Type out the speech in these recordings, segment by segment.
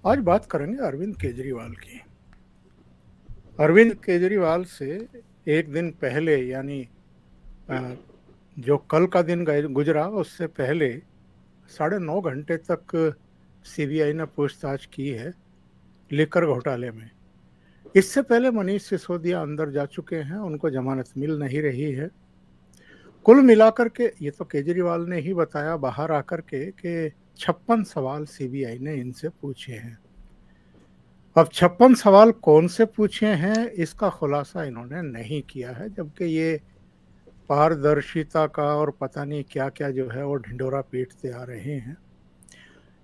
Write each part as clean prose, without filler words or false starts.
आज बात करेंगे अरविंद केजरीवाल की। अरविंद केजरीवाल से एक दिन पहले यानी अ, जो कल का दिन गुजरा उससे पहले 9.5 घंटे तक सीबीआई ने पूछताछ की है लिकर घोटाले में। इससे पहले मनीष सिसोदिया अंदर जा चुके हैं, उनको जमानत मिल नहीं रही है। कुल मिलाकर के ये तो केजरीवाल ने ही बताया बाहर आकर के कि 56 सवाल सीबीआई ने इनसे पूछे हैं। अब 56 सवाल कौन से पूछे हैं इसका खुलासा इन्होंने नहीं किया है, जबकि ये पारदर्शिता का और पता नहीं क्या क्या जो है वो ढिंढोरा पीटते आ रहे हैं।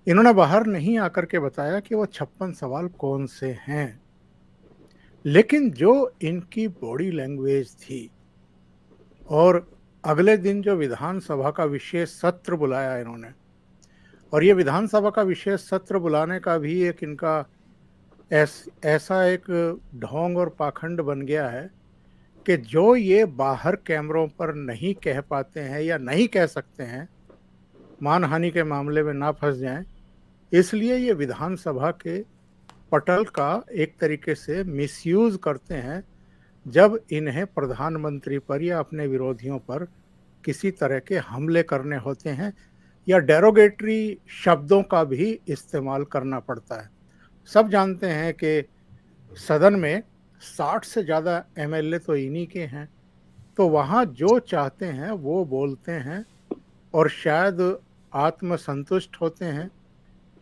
इन्होंने बाहर नहीं आकर के बताया कि वो 56 सवाल कौन से हैं, लेकिन जो इनकी बॉडी लैंग्वेज थी और अगले दिन जो विधानसभा का विशेष सत्र बुलाया इन्होंने, और ये विधानसभा का विशेष सत्र बुलाने का भी एक इनका ऐसा एक ढोंग और पाखंड बन गया है कि जो ये बाहर कैमरों पर नहीं कह पाते हैं या नहीं कह सकते हैं, मानहानि के मामले में ना फंस जाएं, इसलिए ये विधानसभा के पटल का एक तरीके से मिसयूज करते हैं जब इन्हें प्रधानमंत्री पर या अपने विरोधियों पर किसी तरह के हमले करने होते हैं या डेरोगेटरी शब्दों का भी इस्तेमाल करना पड़ता है। सब जानते हैं कि सदन में 60 से ज़्यादा एमएलए तो इन्हीं के हैं, तो वहाँ जो चाहते हैं वो बोलते हैं और शायद आत्मसंतुष्ट होते हैं।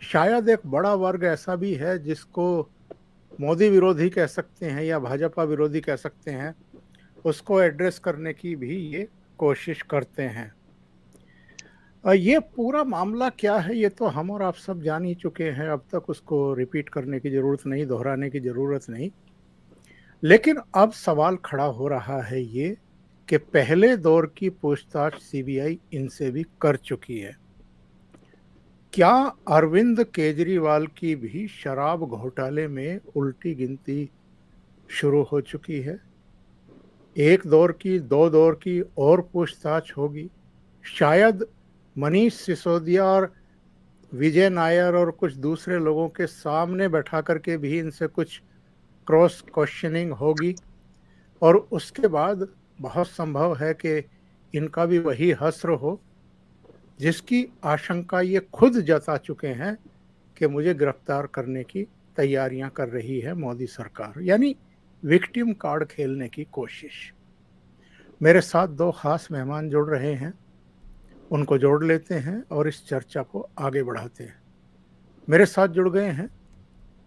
शायद एक बड़ा वर्ग ऐसा भी है जिसको मोदी विरोधी कह सकते हैं या भाजपा विरोधी कह सकते हैं, उसको एड्रेस करने की भी ये कोशिश करते हैं। ये पूरा मामला क्या है ये तो हम और आप सब जान ही चुके हैं, अब तक उसको रिपीट करने की ज़रूरत नहीं, दोहराने की ज़रूरत नहीं। लेकिन अब सवाल खड़ा हो रहा है ये कि पहले दौर की पूछताछ सीबीआई इनसे भी कर चुकी है। क्या अरविंद केजरीवाल की भी शराब घोटाले में उल्टी गिनती शुरू हो चुकी है? एक दौर की, दो दौर की और पूछताछ होगी। शायद मनीष सिसोदिया और विजय नायर और कुछ दूसरे लोगों के सामने बैठा करके भी इनसे कुछ क्रॉस क्वेश्चनिंग होगी और उसके बाद बहुत संभव है कि इनका भी वही हश्र हो जिसकी आशंका ये खुद जता चुके हैं कि मुझे गिरफ्तार करने की तैयारियां कर रही है मोदी सरकार, यानी विक्टिम कार्ड खेलने की कोशिश। मेरे साथ दो खास मेहमान जुड़ रहे हैं, उनको जोड़ लेते हैं और इस चर्चा को आगे बढ़ाते हैं। मेरे साथ जुड़ गए हैं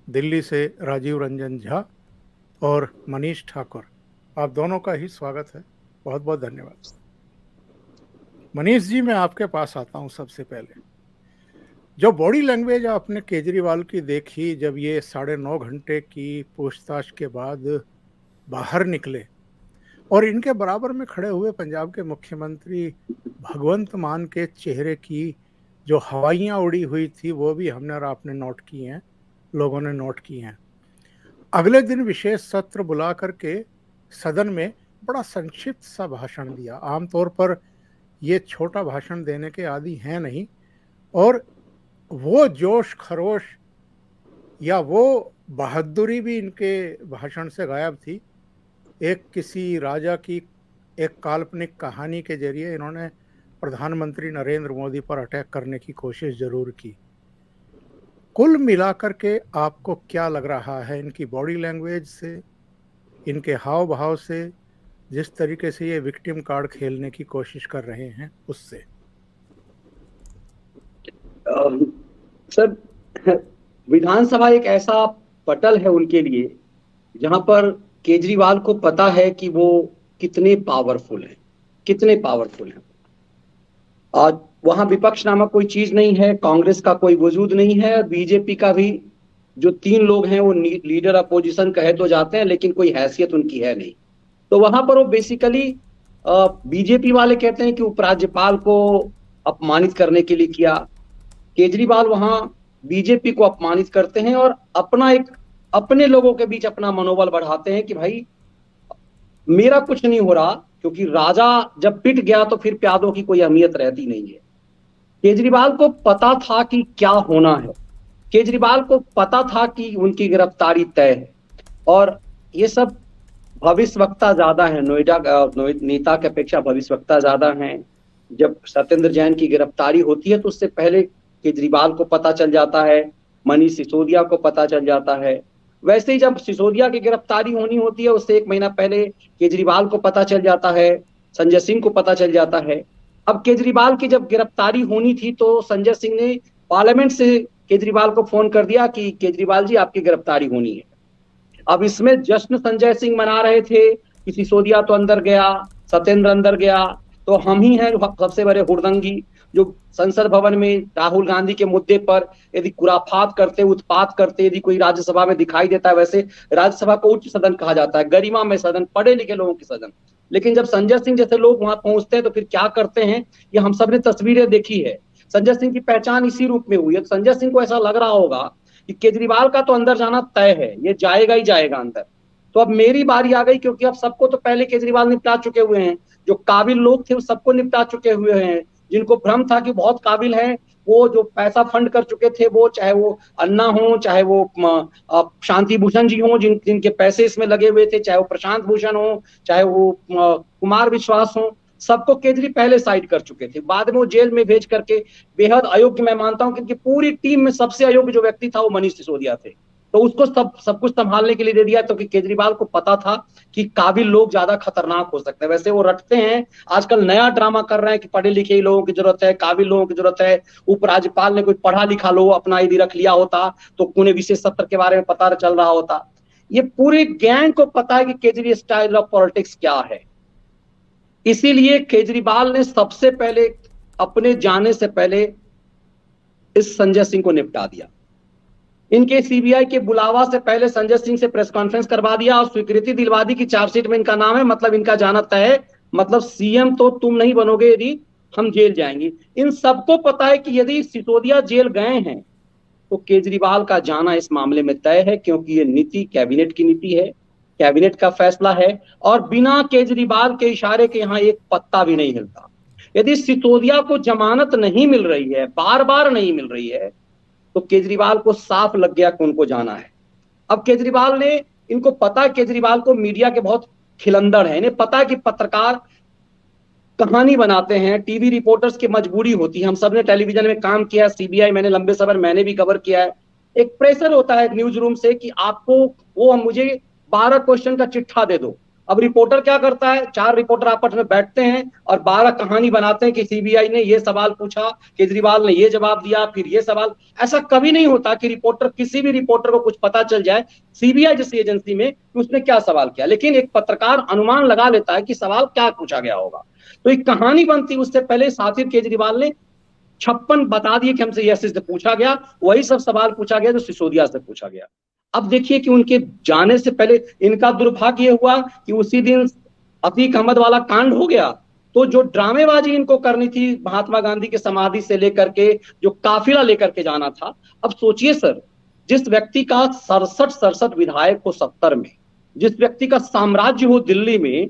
दिल्ली से राजीव रंजन झा और मनीष ठाकुर। आप दोनों का ही स्वागत है, बहुत बहुत धन्यवाद। मनीष जी, मैं आपके पास आता हूं। सबसे पहले जो बॉडी लैंग्वेज आपने केजरीवाल की देखी जब ये 9.5 घंटे की पूछताछ के बाद बाहर निकले और इनके बराबर में खड़े हुए पंजाब के मुख्यमंत्री भगवंत मान के चेहरे की जो हवाइयाँ उड़ी हुई थी वो भी हमने और आपने नोट की हैं, लोगों ने नोट की हैं। अगले दिन विशेष सत्र बुला करके सदन में बड़ा संक्षिप्त सा भाषण दिया। आमतौर पर ये छोटा भाषण देने के आदी हैं नहीं, और वो जोश खरोश या वो बहादुरी भी इनके भाषण से गायब थी। एक किसी राजा की एक काल्पनिक कहानी के जरिए इन्होंने प्रधानमंत्री नरेंद्र मोदी पर अटैक करने की कोशिश जरूर की। कुल मिलाकर के आपको क्या लग रहा है इनकी बॉडी लैंग्वेज से, इनके हाव भाव से, जिस तरीके से ये विक्टिम कार्ड खेलने की कोशिश कर रहे हैं उससे? सर, विधानसभा एक ऐसा पटल है उनके लिए जहां पर केजरीवाल को पता है कि वो कितने पावरफुल हैं। आज वहां विपक्ष नामक कोई चीज नहीं है, कांग्रेस का कोई वजूद नहीं है, बीजेपी का भी जो 3 लोग हैं वो लीडर अपोजिशन कहे तो जाते हैं, लेकिन कोई हैसियत उनकी है नहीं। तो वहां पर वो बेसिकली बीजेपी वाले कहते हैं कि उपराज्यपाल को अपमानित करने के लिए किया। केजरीवाल वहां बीजेपी को अपमानित करते हैं और अपने लोगों के बीच अपना मनोबल बढ़ाते हैं कि भाई मेरा कुछ नहीं हो रहा, क्योंकि राजा जब पिट गया तो फिर प्यादों की कोई अहमियत रहती नहीं है। केजरीवाल को पता था कि क्या होना है, केजरीवाल को पता था कि उनकी गिरफ्तारी तय है। और ये सब भविष्यवक्ता ज्यादा है, नेता की अपेक्षा भविष्यवक्ता ज्यादा हैं। जब सत्येंद्र जैन की गिरफ्तारी होती है तो उससे पहले केजरीवाल को पता चल जाता है, मनीष सिसोदिया को पता चल जाता है। वैसे ही जब सिसोदिया की गिरफ्तारी होनी होती है उससे एक महीना पहले केजरीवाल को पता चल जाता है, संजय सिंह को पता चल जाता है। अब केजरीवाल की जब गिरफ्तारी होनी थी तो संजय सिंह ने पार्लियामेंट से केजरीवाल को फोन कर दिया कि केजरीवाल जी आपकी गिरफ्तारी होनी है। अब इसमें जश्न संजय सिंह मना रहे थे कि सिसोदिया तो अंदर गया, सत्येंद्र अंदर गया, तो हम ही हैं सबसे बड़े हुड़दंगी जो संसद भवन में राहुल गांधी के मुद्दे पर यदि खुराफात करते, उत्पात करते यदि कोई राज्यसभा में दिखाई देता है। वैसे राज्यसभा को उच्च सदन कहा जाता है, गरिमा में सदन, पढ़े लिखे लोगों की सदन। लेकिन जब संजय सिंह जैसे लोग वहां पहुंचते हैं तो फिर क्या करते हैं, ये हम सब ने तस्वीरें देखी है। संजय सिंह की पहचान इसी रूप में हुई है। संजय सिंह को ऐसा लग रहा होगा कि केजरीवाल का तो अंदर जाना तय है, ये जाएगा ही जाएगा अंदर, तो अब मेरी बारी आ गई, क्योंकि अब सबको तो पहले केजरीवाल निपटा चुके हुए हैं। जो काबिल लोग थे वो सबको निपटा चुके हुए हैं। जिनको भ्रम था कि बहुत काबिल हैं, वो जो पैसा फंड कर चुके थे, वो चाहे वो अन्ना हो, चाहे वो शांति भूषण जी हो, जिनके पैसे इसमें लगे हुए थे, चाहे वो प्रशांत भूषण हो, चाहे वो कुमार विश्वास हो, सबको केजरी पहले साइड कर चुके थे। बाद में वो जेल में भेज करके बेहद अयोग्य, मैं मानता हूं कि पूरी टीम में सबसे अयोग्य जो व्यक्ति था वो मनीष सिसोदिया थे, तो उसको सब कुछ संभालने के लिए दे दिया। तो कि केजरीवाल को पता था कि काबिल लोग ज्यादा खतरनाक हो सकते हैं। वैसे वो रटते हैं, आजकल नया ड्रामा कर रहे हैं कि पढ़े लिखे लोगों की जरूरत है, काबिल लोगों की जरूरत है। उपराज्यपाल ने कोई पढ़ा लिखा लोग अपना यदि रख लिया होता तो उन्हें विशेष सत्र के बारे में पता चल रहा होता। ये पूरे गैंग को पता है कि केजरी स्टाइल ऑफ पॉलिटिक्स क्या है। इसीलिए केजरीवाल ने सबसे पहले अपने जाने से पहले इस संजय सिंह को निपटा दिया। इनके सीबीआई के बुलावा से पहले संजय सिंह से प्रेस कॉन्फ्रेंस करवा दिया और स्वीकृति दिलवा दी कि चार्जशीट में इनका नाम है, मतलब इनका जाना तय है, मतलब सीएम तो तुम नहीं बनोगे यदि हम जेल जाएंगे। इन सबको पता है कि यदि सिसोदिया जेल गए हैं तो केजरीवाल का जाना इस मामले में तय है, क्योंकि ये नीति कैबिनेट की नीति है, कैबिनेट का फैसला है, और बिना केजरीवाल के इशारे के यहाँ एक पत्ता भी नहीं हिलता। यदि सिसोदिया को जमानत नहीं मिल रही है, बार बार नहीं मिल रही है, तो केजरीवाल को साफ लग गया कि उनको जाना है। अब केजरीवाल ने, इनको पता है केजरीवाल को मीडिया के बहुत खिलंदड़ है, इन्हें पता है कि पत्रकार कहानी बनाते हैं, टीवी रिपोर्टर्स की मजबूरी होती है। हम सब ने टेलीविजन में काम किया, सीबीआई मैंने लंबे समय मैंने भी कवर किया है। एक प्रेशर होता है न्यूज रूम से कि आपको वो मुझे 12 क्वेश्चन का चिट्ठा दे दो। अब रिपोर्टर क्या करता है, 4 रिपोर्टर आपस में बैठते हैं और 12 कहानी बनाते हैं कि सीबीआई ने ये सवाल पूछा, केजरीवाल ने ये जवाब दिया, फिर ये सवाल। ऐसा कभी नहीं होता कि रिपोर्टर, किसी भी रिपोर्टर को कुछ पता चल जाए सीबीआई जैसी एजेंसी में कि उसने क्या सवाल किया, लेकिन एक पत्रकार अनुमान लगा लेता है कि सवाल क्या पूछा गया होगा। तो एक कहानी बनती, उससे पहले साथिर केजरीवाल ने 56 बता दिए कि हमसे यह पूछा गया, वही सब सवाल पूछा गया जो सिसोदिया से पूछा गया। अब देखिए कि उनके जाने से पहले इनका दुर्भाग्य हुआ कि उसी दिन अतीक अहमद वाला कांड हो गया। तो जो ड्रामेबाजी इनको करनी थी महात्मा गांधी के समाधि से लेकर के, जो काफिला लेकर के जाना था। अब सोचिए सर, जिस व्यक्ति का 67 विधायक हो 70 में, जिस व्यक्ति का साम्राज्य हो दिल्ली में,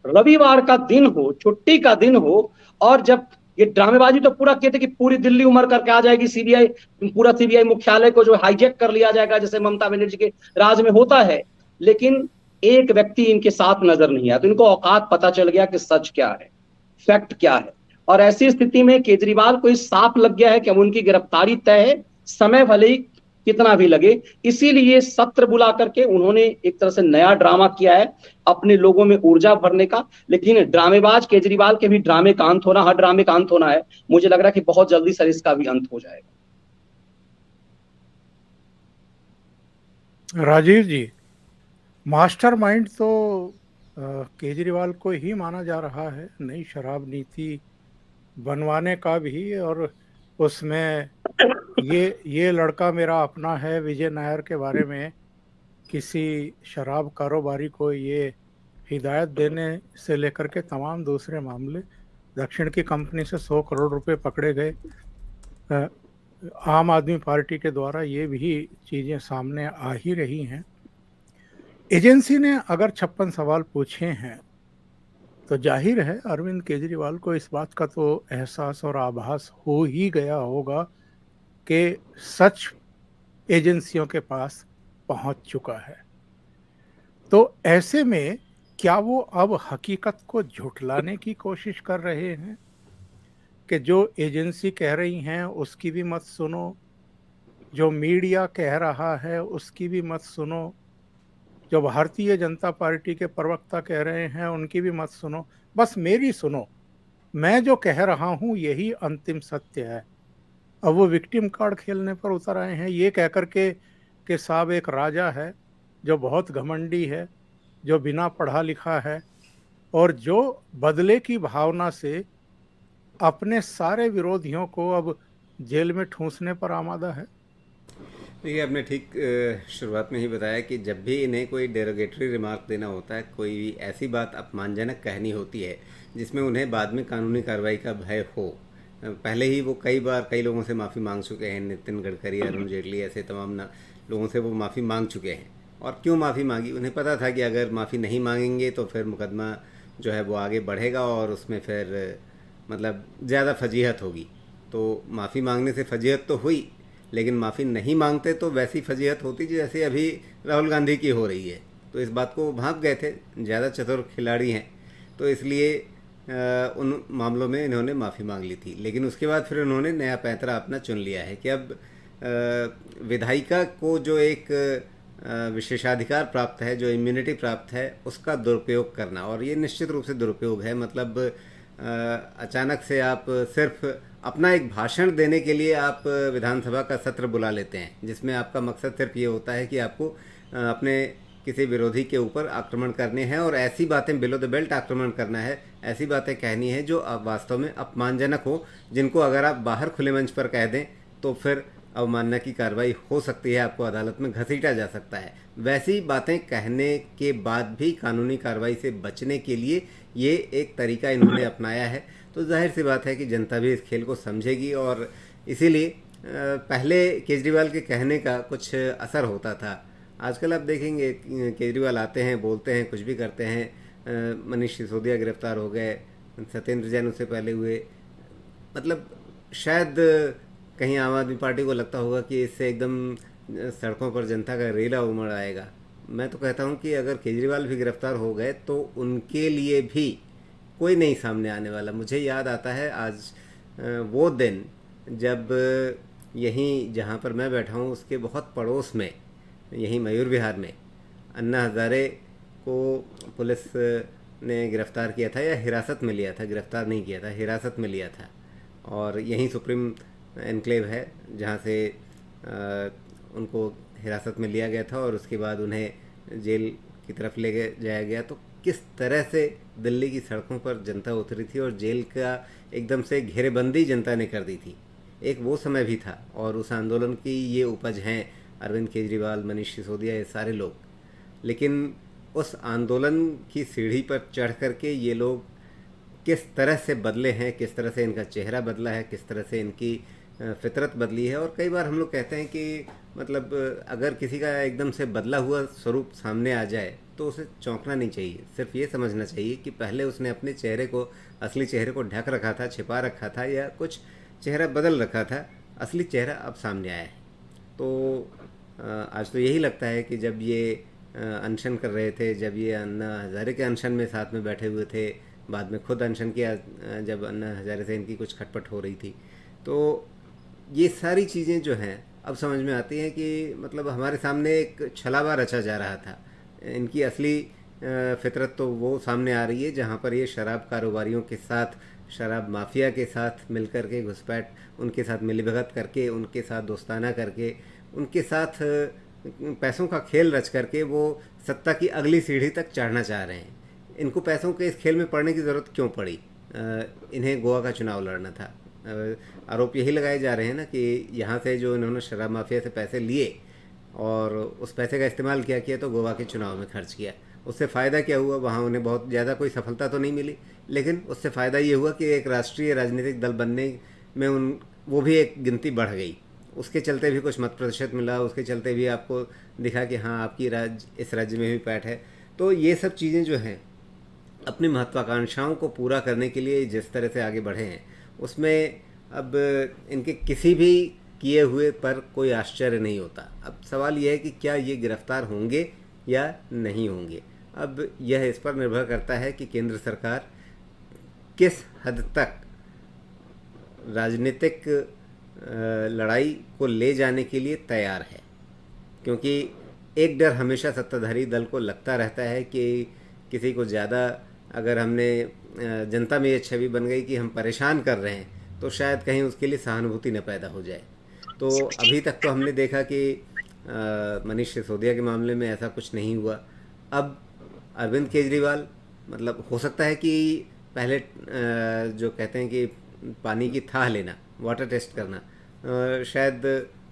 रविवार का दिन हो, छुट्टी का दिन हो, और जब ये ड्रामेबाजी तो पूरा कहते कि पूरी दिल्ली उमड़ करके आ जाएगी, सीबीआई, पूरा सीबीआई मुख्यालय को जो हाईजैक कर लिया जाएगा जैसे ममता बनर्जी के राज में होता है, लेकिन एक व्यक्ति इनके साथ नजर नहीं आया। तो इनको औकात पता चल गया कि सच क्या है, फैक्ट क्या है। और ऐसी स्थिति में केजरीवाल को इस साफ लग गया है कि अब उनकी गिरफ्तारी तय है, समय भले ही कितना भी लगे। इसीलिए सत्र बुला करके उन्होंने एक तरह से नया ड्रामा किया है अपने लोगों में ऊर्जा भरने का। लेकिन ड्रामेबाज केजरीवाल के भी ड्रामे का अंत होना, हर ड्रामे का अंत होना है। मुझे लग रहा है कि बहुत जल्दी सर इसका भी अंत हो जाएगा। राजीव जी, मास्टरमाइंड तो केजरीवाल को ही माना जा रहा है नई शराब नीति बनवाने का भी। और उसमें ये लड़का मेरा अपना है विजय नायर के बारे में किसी शराब कारोबारी को ये हिदायत देने से लेकर के तमाम दूसरे मामले, दक्षिण की कंपनी से 100 करोड़ रुपए पकड़े गए। आम आदमी पार्टी के द्वारा ये भी चीज़ें सामने आ ही रही हैं। एजेंसी ने अगर 56 सवाल पूछे हैं तो जाहिर है अरविंद केजरीवाल को इस बात का तो एहसास और आभास हो ही गया होगा कि सच एजेंसियों के पास पहुंच चुका है। तो ऐसे में क्या वो अब हकीकत को झुठलाने की कोशिश कर रहे हैं कि जो एजेंसी कह रही हैं उसकी भी मत सुनो, जो मीडिया कह रहा है उसकी भी मत सुनो, जो भारतीय जनता पार्टी के प्रवक्ता कह रहे हैं उनकी भी मत सुनो, बस मेरी सुनो, मैं जो कह रहा हूं यही अंतिम सत्य है। अब वो विक्टिम कार्ड खेलने पर उतर आए हैं, ये कहकर के साहब एक राजा है जो बहुत घमंडी है, जो बिना पढ़ा लिखा है और जो बदले की भावना से अपने सारे विरोधियों को अब जेल में ठूंसने पर आमादा है। देखिए, आपने ठीक शुरुआत में ही बताया कि जब भी इन्हें कोई डेरोगेटरी रिमार्क देना होता है, कोई ऐसी बात अपमानजनक कहनी होती है जिसमें उन्हें बाद में कानूनी कार्रवाई का भय हो, पहले ही वो कई बार कई लोगों से माफ़ी मांग चुके हैं। नितिन गडकरी, अरुण जेटली, ऐसे तमाम ना लोगों से वो माफ़ी मांग चुके हैं। और क्यों माफ़ी मांगी? उन्हें पता था कि अगर माफ़ी नहीं मांगेंगे तो फिर मुकदमा जो है वो आगे बढ़ेगा और उसमें फिर मतलब ज़्यादा फजीहत होगी। तो माफ़ी मांगने से फजीहत तो हुई, लेकिन माफ़ी नहीं मांगते तो वैसी फजीहत होती जैसे अभी राहुल गांधी की हो रही है। तो इस बात को भांप गए थे, ज़्यादा चतुर खिलाड़ी हैं, तो इसलिए उन मामलों में इन्होंने माफ़ी मांग ली थी। लेकिन उसके बाद फिर उन्होंने नया पैंतरा अपना चुन लिया है कि अब विधायिका को जो एक विशेषाधिकार प्राप्त है, जो इम्यूनिटी प्राप्त है, उसका दुरुपयोग करना। और ये निश्चित रूप से दुरुपयोग है। मतलब अचानक से आप सिर्फ अपना एक भाषण देने के लिए आप विधानसभा का सत्र बुला लेते हैं, जिसमें आपका मकसद सिर्फ ये होता है कि आपको अपने किसी विरोधी के ऊपर आक्रमण करने हैं और ऐसी बातें बिलो द बेल्ट आक्रमण करना है, ऐसी बातें कहनी है जो वास्तव में अपमानजनक हो, जिनको अगर आप बाहर खुले मंच पर कह दें तो फिर अवमानना की कार्रवाई हो सकती है, आपको अदालत में घसीटा जा सकता है। वैसी बातें कहने के बाद भी कानूनी कार्रवाई से बचने के लिए ये एक तरीका इन्होंने अपनाया है। तो जाहिर सी बात है कि जनता भी इस खेल को समझेगी और इसीलिए पहले केजरीवाल के कहने का कुछ असर होता था। आजकल आप देखेंगे केजरीवाल आते हैं, बोलते हैं, कुछ भी करते हैं। मनीष सिसोदिया गिरफ्तार हो गए, सत्येंद्र जैन उससे पहले हुए। मतलब शायद कहीं आम आदमी पार्टी को लगता होगा कि इससे एकदम सड़कों पर जनता का रेला उमड़ आएगा। मैं तो कहता हूं कि अगर केजरीवाल भी गिरफ्तार हो गए तो उनके लिए भी कोई नहीं सामने आने वाला। मुझे याद आता है आज वो दिन जब यहीं जहाँ पर मैं बैठा हूँ उसके बहुत पड़ोस में, यहीं मयूर विहार में, अन्ना हज़ारे को पुलिस ने गिरफ़्तार किया था या हिरासत में लिया था, गिरफ़्तार नहीं किया था, हिरासत में लिया था। और यहीं सुप्रीम एनक्लेव है जहाँ से उनको हिरासत में लिया गया था और उसके बाद उन्हें जेल की तरफ ले जाया गया। तो किस तरह से दिल्ली की सड़कों पर जनता उतरी थी और जेल का एकदम से घेरेबंदी जनता ने कर दी थी। एक वो समय भी था और उस आंदोलन की ये उपज हैं अरविंद केजरीवाल, मनीष सिसोदिया, ये सारे लोग। लेकिन उस आंदोलन की सीढ़ी पर चढ़ करके ये लोग किस तरह से बदले हैं, किस तरह से इनका चेहरा बदला है, किस तरह से इनकी फितरत बदली है। और कई बार हम लोग कहते हैं कि मतलब अगर किसी का एकदम से बदला हुआ स्वरूप सामने आ जाए तो उसे चौंकना नहीं चाहिए, सिर्फ ये समझना चाहिए कि पहले उसने अपने चेहरे को, असली चेहरे को ढक रखा था, छिपा रखा था या कुछ चेहरा बदल रखा था, असली चेहरा अब सामने आया है। तो आज तो यही लगता है कि जब ये अनशन कर रहे थे, जब ये अन्ना हज़ारे के अनशन में साथ में बैठे हुए थे, बाद में खुद अनशन किया जब अन्ना हज़ारे से इनकी कुछ खटपट हो रही थी, तो ये सारी चीज़ें जो हैं अब समझ में आती हैं कि मतलब हमारे सामने एक छलावा रचा जा रहा था। इनकी असली फितरत तो वो सामने आ रही है जहाँ पर ये शराब कारोबारियों के साथ, शराब माफिया के साथ मिलकर के घुसपैठ, उनके साथ मिलीभगत करके, उनके साथ दोस्ताना करके, उनके साथ पैसों का खेल रच करके वो सत्ता की अगली सीढ़ी तक चढ़ना चाह रहे हैं। इनको पैसों के इस खेल में पड़ने की ज़रूरत क्यों पड़ी? इन्हें गोवा का चुनाव लड़ना था। आरोप यही लगाए जा रहे हैं ना कि यहाँ से जो इन्होंने शराब माफिया से पैसे लिए और उस पैसे का इस्तेमाल क्या किया तो गोवा के चुनाव में खर्च किया। उससे फ़ायदा क्या हुआ? वहाँ उन्हें बहुत ज़्यादा कोई सफलता तो नहीं मिली, लेकिन उससे फ़ायदा ये हुआ कि एक राष्ट्रीय राजनीतिक दल बनने में वो भी एक गिनती बढ़ गई। उसके चलते भी कुछ मत प्रतिशत मिला, उसके चलते भी आपको दिखा कि हाँ आपकी इस राज्य में भी पैठ है। तो ये सब चीज़ें जो हैं अपनी महत्वाकांक्षाओं को पूरा करने के लिए जिस तरह से आगे बढ़े हैं, उसमें अब इनके किसी भी किए हुए पर कोई आश्चर्य नहीं होता। अब सवाल यह है कि क्या ये गिरफ्तार होंगे या नहीं होंगे। अब यह इस पर निर्भर करता है कि केंद्र सरकार किस हद तक राजनीतिक लड़ाई को ले जाने के लिए तैयार है, क्योंकि एक डर हमेशा सत्ताधारी दल को लगता रहता है कि किसी को ज़्यादा अगर हमने जनता में ये छवि बन गई कि हम परेशान कर रहे हैं तो शायद कहीं उसके लिए सहानुभूति न पैदा हो जाए। तो अभी तक तो हमने देखा कि मनीष सिसोदिया के मामले में ऐसा कुछ नहीं हुआ। अब अरविंद केजरीवाल, मतलब हो सकता है कि पहले जो कहते हैं कि पानी की थाह लेना, वाटर टेस्ट करना, शायद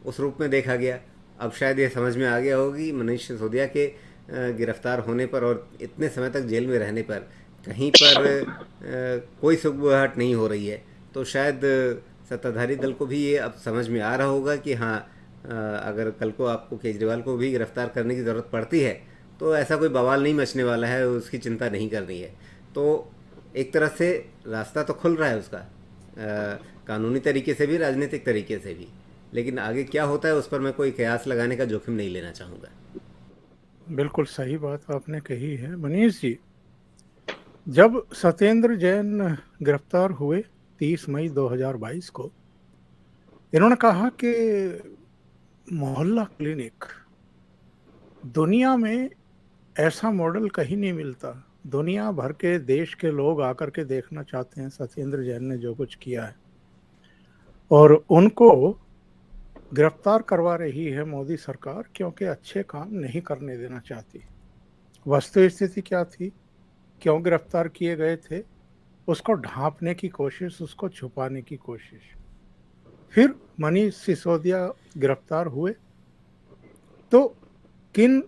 उस रूप में देखा गया। अब शायद ये समझ में आ गया होगी मनीष सिसोदिया के गिरफ्तार होने पर और इतने समय तक जेल में रहने पर कहीं पर कोई सुगबुगाहट नहीं हो रही है, तो शायद सत्ताधारी दल को भी ये अब समझ में आ रहा होगा कि हाँ, अगर कल को आपको केजरीवाल को भी गिरफ्तार करने की ज़रूरत पड़ती है तो ऐसा कोई बवाल नहीं मचने वाला है, उसकी चिंता नहीं करनी है। तो एक तरह से रास्ता तो खुल रहा है उसका, कानूनी तरीके से भी, राजनीतिक तरीके से भी। लेकिन आगे क्या होता है उस पर मैं कोई कयास लगाने का जोखिम नहीं लेना चाहूँगा। बिल्कुल सही बात आपने कही है मनीष जी। जब सत्येंद्र जैन गिरफ्तार हुए 30 मई 2022 को, इन्होंने कहा कि मोहल्ला क्लिनिक, दुनिया में ऐसा मॉडल कहीं नहीं मिलता, दुनिया भर के देश के लोग आकर के देखना चाहते हैं सत्येंद्र जैन ने जो कुछ किया है, और उनको गिरफ्तार करवा रही है मोदी सरकार क्योंकि अच्छे काम नहीं करने देना चाहती। वस्तु स्थिति क्या थी, क्यों गिरफ्तार किए गए थे, उसको ढांपने की कोशिश, उसको छुपाने की कोशिश। फिर मनीष सिसोदिया गिरफ्तार हुए तो किन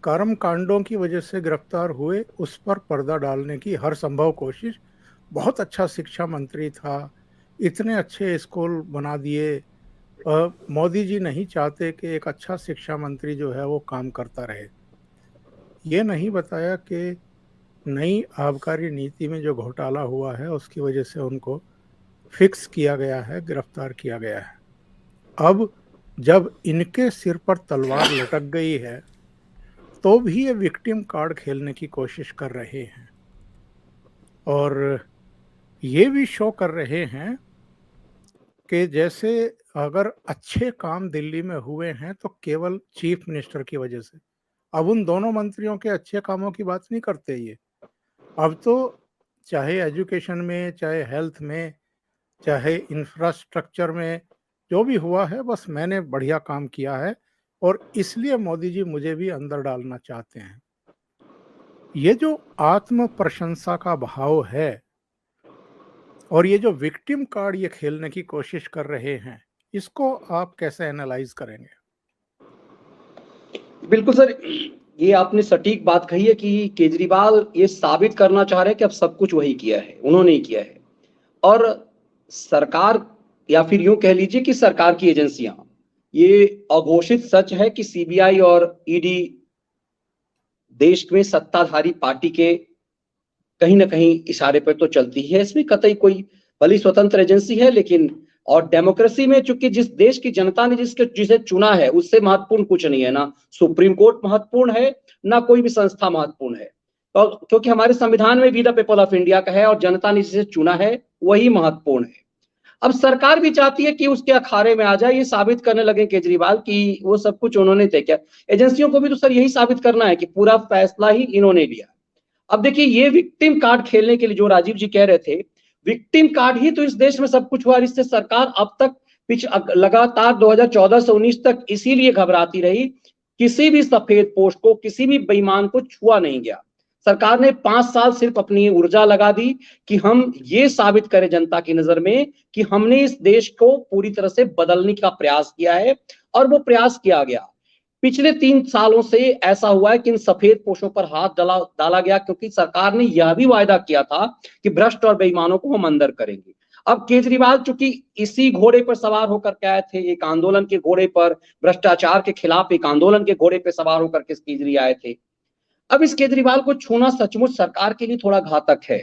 कर्म कांडों की वजह से गिरफ्तार हुए उस पर पर्दा डालने की हर संभव कोशिश। बहुत अच्छा शिक्षा मंत्री था, इतने अच्छे स्कूल बना दिए। मोदी जी नहीं चाहते कि एक अच्छा शिक्षा मंत्री जो है वो काम करता रहे। ये नहीं बताया कि नई आबकारी नीति में जो घोटाला हुआ है उसकी वजह से उनको फिक्स किया गया है, गिरफ्तार किया गया है। अब जब इनके सिर पर तलवार लटक गई है तो भी ये विक्टिम कार्ड खेलने की कोशिश कर रहे हैं, और ये भी शो कर रहे हैं कि जैसे अगर अच्छे काम दिल्ली में हुए हैं तो केवल चीफ मिनिस्टर की वजह से। अब उन दोनों मंत्रियों के अच्छे कामों की बात नहीं करते ये। अब तो चाहे एजुकेशन में, चाहे हेल्थ में, चाहे इंफ्रास्ट्रक्चर में, जो भी हुआ है बस मैंने बढ़िया काम किया है और इसलिए मोदी जी मुझे भी अंदर डालना चाहते हैं। ये जो आत्म प्रशंसा का भाव है और ये जो विक्टिम कार्ड ये खेलने की कोशिश कर रहे हैं, इसको आप कैसे एनालाइज करेंगे? बिल्कुल सर, ये आपने सटीक बात कही है कि केजरीवाल ये साबित करना चाह रहे हैं कि अब सब कुछ वही किया है, उन्होंने ही किया है। और सरकार, या फिर यूं कह लीजिए कि सरकार की एजेंसियां, ये अघोषित सच है कि सीबीआई और ईडी देश में सत्ताधारी पार्टी के कहीं ना कहीं इशारे पर तो चलती है। इसमें कतई कोई भली स्वतंत्र एजेंसी है, लेकिन और डेमोक्रेसी में चूंकि जिस देश की जनता ने जिसे चुना है उससे महत्वपूर्ण कुछ नहीं है, ना सुप्रीम कोर्ट महत्वपूर्ण है, ना कोई भी संस्था महत्वपूर्ण है। तो क्योंकि हमारे संविधान में भी द पीपल ऑफ इंडिया का है और जनता ने जिसे चुना है वही महत्वपूर्ण है। अब सरकार भी चाहती है कि उसके अखाड़े में आ जाए, ये साबित करने लगे केजरीवाल कि वो सब कुछ उन्होंने तय किया। एजेंसियों को भी तो सर यही साबित करना है कि पूरा फैसला ही इन्होंने लिया। अब देखिए, ये विक्टिम कार्ड खेलने के लिए जो राजीव जी कह रहे थे, विक्टिम कार्ड ही तो इस देश में सब कुछ हुआ। इससे सरकार अब तक लगातार 2014 से 19 तक इसीलिए घबराती रही, किसी भी सफेद पोस्ट को, किसी भी बेईमान को छुआ नहीं गया। सरकार ने 5 साल सिर्फ अपनी ऊर्जा लगा दी कि हम ये साबित करें जनता की नजर में कि हमने इस देश को पूरी तरह से बदलने का प्रयास किया है, और वो प्रयास किया गया। पिछले 3 सालों से ऐसा हुआ है कि इन सफेद पोशों पर हाथ डाला गया, क्योंकि सरकार ने यह भी वायदा किया था कि भ्रष्ट और बेईमानों को हम अंदर करेंगे। अब केजरीवाल चूंकि इसी घोड़े पर सवार होकर के आए थे, एक आंदोलन के घोड़े पर, भ्रष्टाचार के खिलाफ एक आंदोलन के घोड़े पर सवार होकर के केजरीवाल आए थे। अब इस केजरीवाल को छूना सचमुच सरकार के लिए थोड़ा घातक है।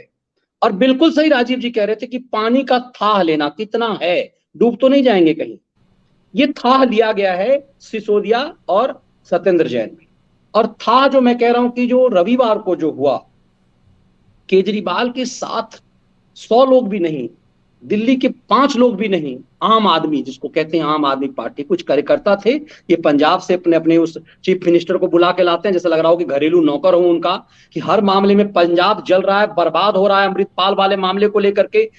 और बिल्कुल सही राजीव जी कह रहे थे कि पानी का थाह लेना कितना है, डूब तो नहीं जाएंगे कहीं। ये था लिया गया है सिसोदिया और सत्येंद्र जैन में। और था जो मैं कह रहा हूं कि जो रविवार को जो हुआ, केजरीवाल के साथ 100 लोग भी नहीं, दिल्ली के 5 लोग भी नहीं, आम आदमी जिसको कहते हैं आम आदमी पार्टी, कुछ कार्यकर्ता थे। ये पंजाब से अपने अपने उस चीफ मिनिस्टर को बुला के लाते हैं, जैसे लग रहा हो कि घरेलू नौकर हो उनका, कि हर मामले में पंजाब जल रहा है, बर्बाद हो रहा है। अमृतपाल वाले मामले को लेकर के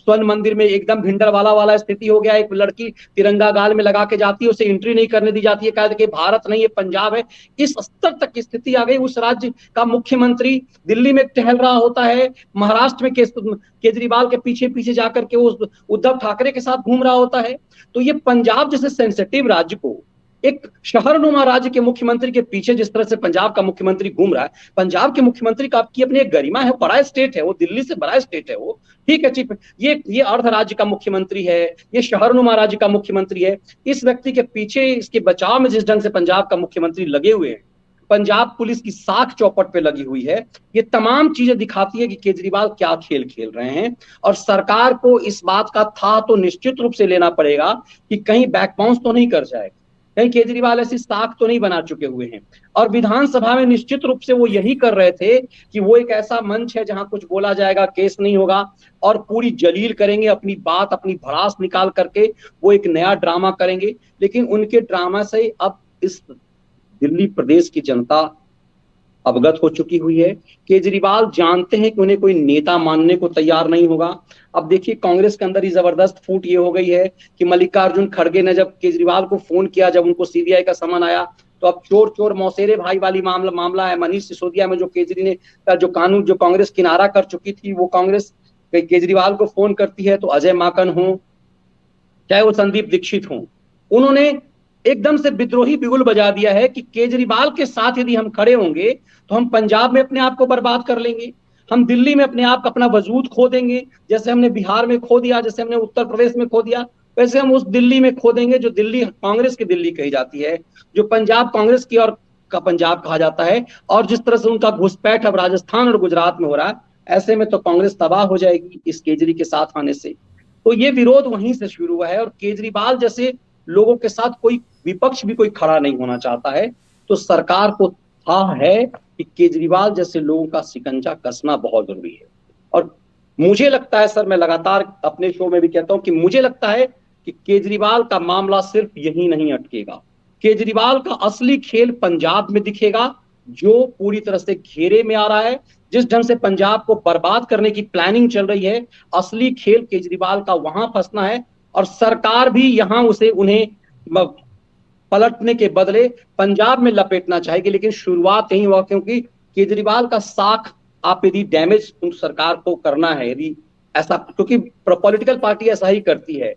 स्वर्ण मंदिर में एकदम भिंडरवाला वाला स्थिति हो गया। एक लड़की तिरंगा गाल में लगा के जाती है, उसे एंट्री नहीं करने दी जाती है, कहते कि भारत नहीं ये पंजाब है। इस स्तर तक की स्थिति आ गई। उस राज्य का मुख्यमंत्री दिल्ली में टहल रहा होता है, महाराष्ट्र में केजरीवाल के पीछे पीछे जाकर के वो उद्धव ठाकरे के साथ घूम रहा होता है। तो ये पंजाब जैसे सेंसिटिव राज्य को एक शहरनुमा राज्य के मुख्यमंत्री के पीछे जिस तरह से पंजाब का मुख्यमंत्री घूम रहा है, पंजाब के मुख्यमंत्री का आपकी अपनी एक गरिमा है, बड़ा स्टेट है वो, दिल्ली से बड़ा स्टेट है वो, ठीक है चीफ, ये अर्ध राज्य का मुख्यमंत्री है, ये शहरनुमा राज्य का मुख्यमंत्री है। इस व्यक्ति के पीछे इसके बचाव में जिस ढंग से पंजाब का मुख्यमंत्री लगे हुए हैं, पंजाब पुलिस की साख चौपट पे लगी हुई है, ये तमाम चीजें दिखाती है कि केजरीवाल क्या खेल खेल रहे हैं। और सरकार को इस बात का था तो निश्चित रूप से लेना पड़ेगा कि कहीं बैक बाउंस तो नहीं कर जाएगा, कहीं केजरीवाल ऐसी साख तो नहीं बना चुके हुए हैं। और विधानसभा में निश्चित रूप से वो यही कर रहे थे कि वो एक ऐसा मंच है जहां कुछ बोला जाएगा, केस नहीं होगा, और पूरी जलील करेंगे अपनी बात, अपनी भड़ास निकाल करके वो एक नया ड्रामा करेंगे। लेकिन उनके ड्रामा से अब इस दिल्ली प्रदेश की जनता अवगत हो चुकी हुई है। केजरीवाल जानते हैं कि उन्हें कोई नेता मानने को तैयार नहीं होगा। अब देखिए कांग्रेस के अंदर ही जबरदस्त फूट ये हो गई है कि मल्लिकार्जुन खड़गे ने जब केजरीवाल को फोन किया, जब उनको सीबीआई का समन आया, तो अब चोर चोर मौसेरे भाई वाली मामला है। मनीष सिसोदिया में जो केजरी ने का जो कानून जो कांग्रेस किनारा कर चुकी थी, वो कांग्रेस केजरीवाल को फोन करती है तो अजय माकन हो चाहे वो संदीप दीक्षित हो, उन्होंने एकदम से विद्रोही बिगुल बजा दिया है कि केजरीवाल के साथ यदि हम खड़े होंगे तो हम पंजाब में अपने आप को बर्बाद कर लेंगे, हम दिल्ली में अपने आप अपना वजूद खो देंगे, जैसे हमने बिहार में खो दिया, जैसे हमने उत्तर प्रदेश में खो दिया, वैसे हम उस दिल्ली में खो देंगे जो दिल्ली कांग्रेस की दिल्ली कही जाती है, जो पंजाब कांग्रेस की और का पंजाब कहा जाता है। और जिस तरह से उनका घुसपैठ अब राजस्थान और गुजरात में हो रहा है, ऐसे में तो कांग्रेस तबाह हो जाएगी इस केजरी के साथ आने से। तो ये विरोध वहीं से शुरू हुआ है। और केजरीवाल जैसे लोगों के साथ कोई विपक्ष भी कोई खड़ा नहीं होना चाहता है। तो सरकार को था है कि केजरीवाल जैसे लोगों का शिकंजा कसना बहुत जरूरी है। और मुझे लगता है सर, मैं लगातार अपने शो में भी कहता हूं कि मुझे लगता है कि केजरीवाल का मामला सिर्फ यही नहीं अटकेगा। केजरीवाल का असली खेल पंजाब में दिखेगा, जो पूरी तरह से घेरे में आ रहा है। जिस ढंग से पंजाब को बर्बाद करने की प्लानिंग चल रही है, असली खेल केजरीवाल का वहां फंसना है। और सरकार भी यहां उन्हें पलटने के बदले पंजाब में लपेटना चाहेगी। लेकिन शुरुआत यही हुआ, क्योंकि केजरीवाल का साख आप यदि डैमेज सरकार को करना है, यदि ऐसा, क्योंकि पॉलिटिकल पार्टी ऐसा ही करती है,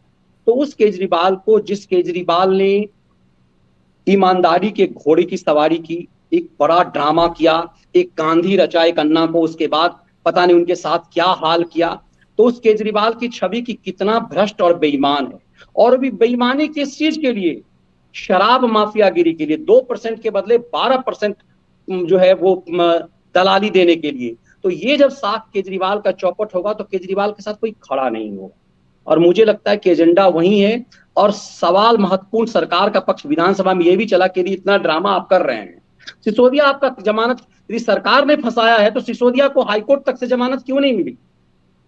तो उस केजरीवाल को, जिस केजरीवाल ने ईमानदारी के घोड़े की सवारी की, एक बड़ा ड्रामा किया, एक गांधी रचा एक अन्ना को, उसके बाद पता नहीं उनके साथ क्या हाल किया, तो उस केजरीवाल की छवि की कितना भ्रष्ट और बेईमान है। और भी बेईमानी किस चीज के लिए? शराब माफियागिरी के लिए, 2% के बदले 12% जो है वो दलाली देने के लिए। तो ये जब साख केजरीवाल का चौपट होगा तो केजरीवाल के साथ कोई खड़ा नहीं होगा। और मुझे लगता है कि एजेंडा वही है। और सवाल महत्वपूर्ण सरकार का पक्ष विधानसभा में ये भी चला कि इतना ड्रामा आप कर रहे हैं, सिसोदिया आपका जमानत यदि सरकार ने फंसाया है तो सिसोदिया को हाईकोर्ट तक से जमानत क्यों नहीं मिली?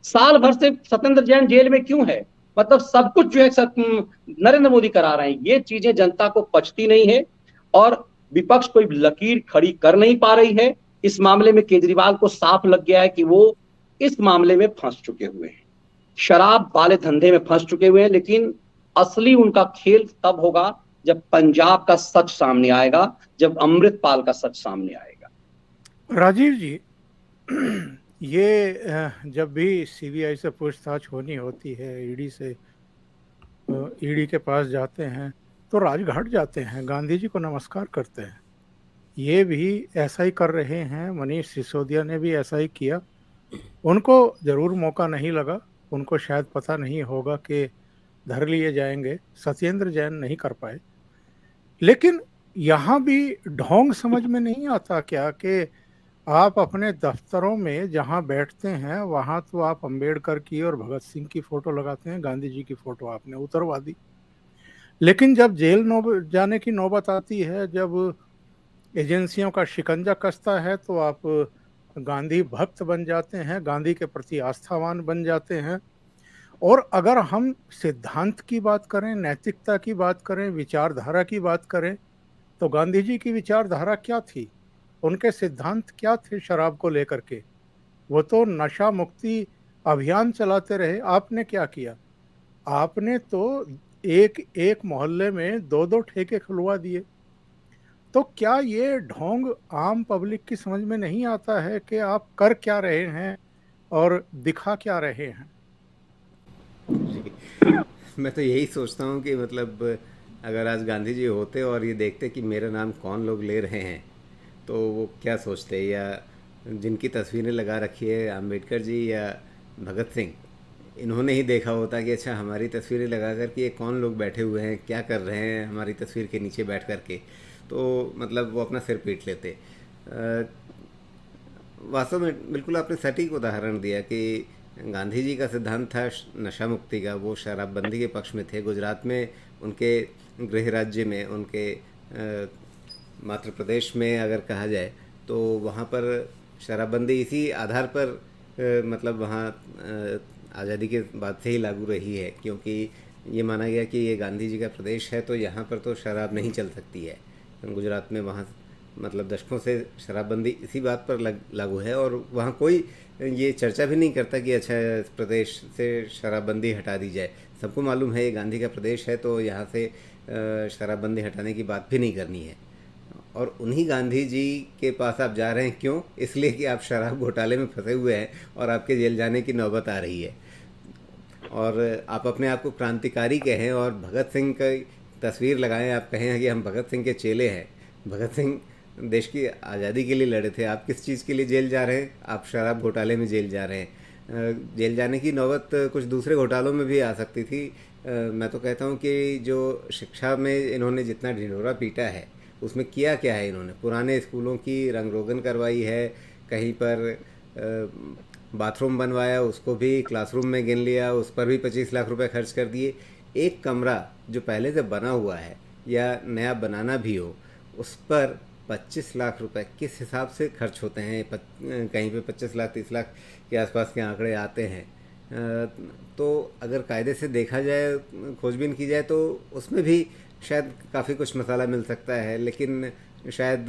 साल भर से सत्येंद्र जैन जेल में क्यों है? मतलब सब कुछ जो है नरेंद्र मोदी करा रहे हैं। ये चीजें जनता को पचती नहीं है और विपक्ष कोई लकीर खड़ी कर नहीं पा रही है। इस मामले में केजरीवाल को साफ लग गया है कि वो इस मामले में फंस चुके हुए हैं, शराब वाले धंधे में फंस चुके हुए हैं। लेकिन असली उनका खेल तब होगा जब पंजाब का सच सामने आएगा, जब अमृतपाल का सच सामने आएगा। राजीव जी, ये जब भी सीबीआई से पूछताछ होनी होती है, ईडी के पास जाते हैं तो राजघाट जाते हैं, गांधी जी को नमस्कार करते हैं। ये भी ऐसा ही कर रहे हैं, मनीष सिसोदिया ने भी ऐसा ही किया। उनको ज़रूर मौका नहीं लगा, उनको शायद पता नहीं होगा कि धर लिए जाएंगे, सत्येंद्र जैन नहीं कर पाए। लेकिन यहाँ भी ढोंग समझ में नहीं आता क्या कि आप अपने दफ्तरों में जहाँ बैठते हैं वहाँ तो आप अंबेडकर की और भगत सिंह की फ़ोटो लगाते हैं, गांधी जी की फ़ोटो आपने उतरवा दी। लेकिन जब जेल जाने की नौबत आती है, जब एजेंसियों का शिकंजा कसता है, तो आप गांधी भक्त बन जाते हैं, गांधी के प्रति आस्थावान बन जाते हैं। और अगर हम सिद्धांत की बात करें, नैतिकता की बात करें, विचारधारा की बात करें, तो गांधी जी की विचारधारा क्या थी? उनके सिद्धांत क्या थे शराब को लेकर के? वो तो नशा मुक्ति अभियान चलाते रहे। आपने क्या किया? आपने तो एक एक मोहल्ले में दो दो ठेके खुलवा दिए। तो क्या ये ढोंग आम पब्लिक की समझ में नहीं आता है कि आप कर क्या रहे हैं और दिखा क्या रहे हैं? जी, मैं तो यही सोचता हूँ कि मतलब अगर आज गांधी जी होते और ये देखते कि मेरा नाम कौन लोग ले रहे हैं, तो वो क्या सोचते, या जिनकी तस्वीरें लगा रखी है अंबेडकर जी या भगत सिंह, इन्होंने ही देखा होता कि अच्छा हमारी तस्वीरें लगा कर के ये कौन लोग बैठे हुए हैं, क्या कर रहे हैं हमारी तस्वीर के नीचे बैठ कर के, तो मतलब वो अपना सिर पीट लेते। वास्तव में बिल्कुल आपने सटीक उदाहरण दिया कि गांधी जी का सिद्धांत था नशा मुक्ति का, वो शराबबंदी के पक्ष में थे। गुजरात में उनके गृह राज्य में, उनके मातृ प्रदेश में अगर कहा जाए, तो वहाँ पर शराबबंदी इसी आधार पर मतलब वहाँ आज़ादी के बाद से ही लागू रही है, क्योंकि ये माना गया कि ये गांधी जी का प्रदेश है, तो यहाँ पर तो शराब नहीं चल सकती है। गुजरात में वहाँ मतलब दशकों से शराबबंदी इसी बात पर लागू है, और वहाँ कोई ये चर्चा भी नहीं करता कि अच्छा इस प्रदेश से शराबबंदी हटा दी जाए। सबको मालूम है ये गांधी का प्रदेश है, तो यहाँ से शराबबंदी हटाने की बात भी नहीं करनी है। और उन्हीं गांधी जी के पास आप जा रहे हैं, क्यों? इसलिए कि आप शराब घोटाले में फंसे हुए हैं और आपके जेल जाने की नौबत आ रही है, और आप अपने आप को क्रांतिकारी कहें और भगत सिंह की तस्वीर लगाएं, आप कहें कि हम भगत सिंह के चेले हैं। भगत सिंह देश की आज़ादी के लिए लड़े थे, आप किस चीज़ के लिए जेल जा रहे हैं? आप शराब घोटाले में जेल जा रहे हैं। जेल जाने की नौबत कुछ दूसरे घोटालों में भी आ सकती थी। मैं तो कहता हूँ कि जो शिक्षा में इन्होंने जितना ढिंढोरा पीटा है, उसमें किया क्या है इन्होंने? पुराने स्कूलों की रंग रोगन करवाई है, कहीं पर बाथरूम बनवाया, उसको भी क्लासरूम में गिन लिया, उस पर भी 25 लाख रुपए खर्च कर दिए। एक कमरा जो पहले से बना हुआ है या नया बनाना भी हो, उस पर 25 लाख रुपए किस हिसाब से खर्च होते हैं? कहीं पे 25 लाख 30 लाख के आसपास के आंकड़े आते हैं। तो अगर कायदे से देखा जाए, खोजबीन की जाए, तो उसमें भी शायद काफ़ी कुछ मसाला मिल सकता है। लेकिन शायद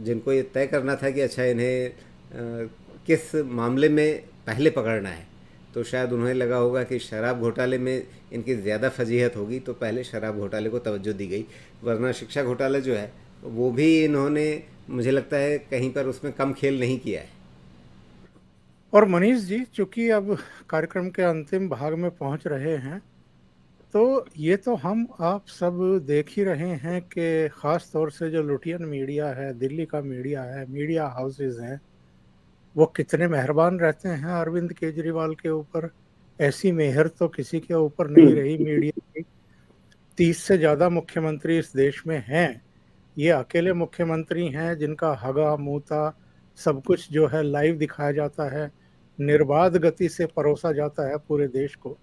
जिनको ये तय करना था कि अच्छा इन्हें किस मामले में पहले पकड़ना है, तो शायद उन्हें लगा होगा कि शराब घोटाले में इनकी ज़्यादा फजीहत होगी, तो पहले शराब घोटाले को तवज्जो दी गई। वरना शिक्षा घोटाला जो है वो भी इन्होंने, मुझे लगता है, कहीं पर उसमें कम खेल नहीं किया है। और मनीष जी, चूंकि अब कार्यक्रम के अंतिम भाग में पहुंच रहे हैं, तो ये तो हम आप सब देख ही रहे हैं कि ख़ास तौर से जो लुटियन मीडिया है, दिल्ली का मीडिया है, मीडिया हाउसेज हैं, वो कितने मेहरबान रहते हैं अरविंद केजरीवाल के ऊपर। ऐसी मेहर तो किसी के ऊपर नहीं रही मीडिया की। 30 से ज़्यादा मुख्यमंत्री इस देश में हैं। ये अकेले मुख्यमंत्री हैं जिनका हगा मूता सब कुछ जो है लाइव दिखाया जाता है, निर्बाध गति से परोसा जाता है पूरे देश को।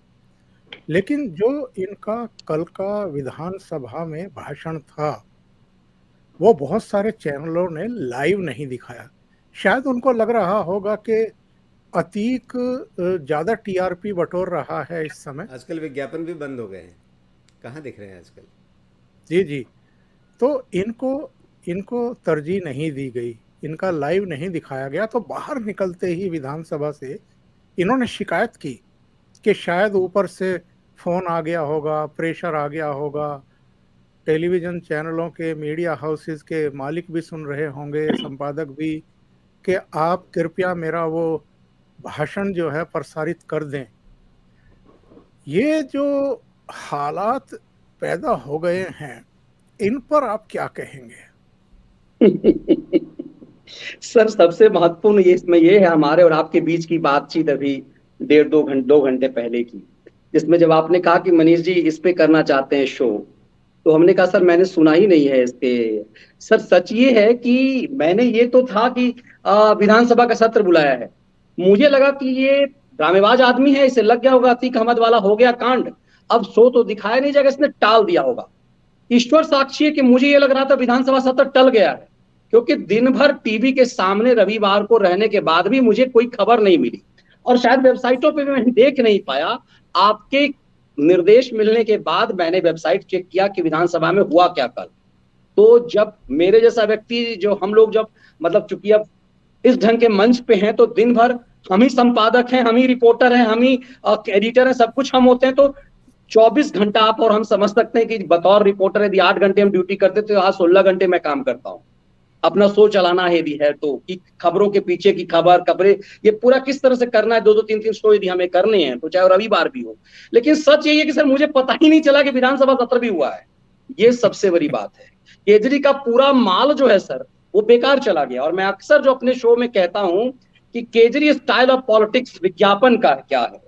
लेकिन जो इनका कल का विधानसभा में भाषण था, वो बहुत सारे चैनलों ने लाइव नहीं दिखाया। शायद उनको लग रहा होगा कि अतीक ज़्यादा टीआरपी बटोर रहा है इस समय। आजकल विज्ञापन भी बंद हो गए हैं, कहाँ दिख रहे हैं आजकल? जी जी। तो इनको इनको तरजीह नहीं दी गई, इनका लाइव नहीं दिखाया गया। तो बाहर निकलते ही विधानसभा से इन्होंने शिकायत की कि शायद ऊपर से फोन आ गया होगा, प्रेशर आ गया होगा, टेलीविजन चैनलों के, मीडिया हाउसेस के मालिक भी सुन रहे होंगे, संपादक भी, कि आप कृपया मेरा वो भाषण जो है प्रसारित कर दें। ये जो हालात पैदा हो गए हैं, इन पर आप क्या कहेंगे? सर, सबसे महत्वपूर्ण ये इसमें ये है, हमारे और आपके बीच की बातचीत अभी 1.5-2 घंटे पहले की, जिसमें जब आपने कहा कि मनीष जी इस पे करना चाहते हैं शो, तो हमने कहा सर मैंने सुना ही नहीं है इसके। सर सच ये है कि मैंने ये तो था कि विधानसभा का सत्र बुलाया है, मुझे लगा कि ये ड्रामेबाज आदमी है, इसे लग गया होगा अतीक अहमद वाला हो गया कांड, अब शो तो दिखाया नहीं जाएगा, इसने टाल दिया होगा। ईश्वर साक्षी है कि मुझे ये लग रहा था विधानसभा सत्र टल गया है, क्योंकि दिन भर टीवी के सामने रविवार को रहने के बाद भी मुझे कोई खबर नहीं मिली, और शायद वेबसाइटों पे भी मैं देख नहीं पाया। आपके निर्देश मिलने के बाद मैंने वेबसाइट चेक किया कि विधानसभा में हुआ क्या कल। तो जब मेरे जैसा व्यक्ति, जो हम लोग जब मतलब चूंकि अब इस ढंग के मंच पे हैं, तो दिन भर हम ही संपादक हैं, हम ही रिपोर्टर हैं, हम ही एडिटर हैं, सब कुछ हम होते हैं। तो 24 घंटा आप और हम समझ सकते हैं कि बतौर रिपोर्टर यदि 8 घंटे हम ड्यूटी करते तो आज 16 घंटे मैं काम करता हूँ। अपना शो चलाना है भी है तो, कि खबरों के पीछे की खबरें ये पूरा किस तरह से करना है, 2-2 3-3 शो यदि हमें करने हैं तो चाहे रविवार भी हो। लेकिन सच यही है कि सर मुझे पता ही नहीं चला कि विधानसभा सत्र भी हुआ है, ये सबसे बड़ी बात है। केजरी का पूरा माल जो है सर वो बेकार चला गया। और मैं अक्सर जो अपने शो में कहता हूं कि केजरी स्टाइल ऑफ पॉलिटिक्स विज्ञापन का क्या है,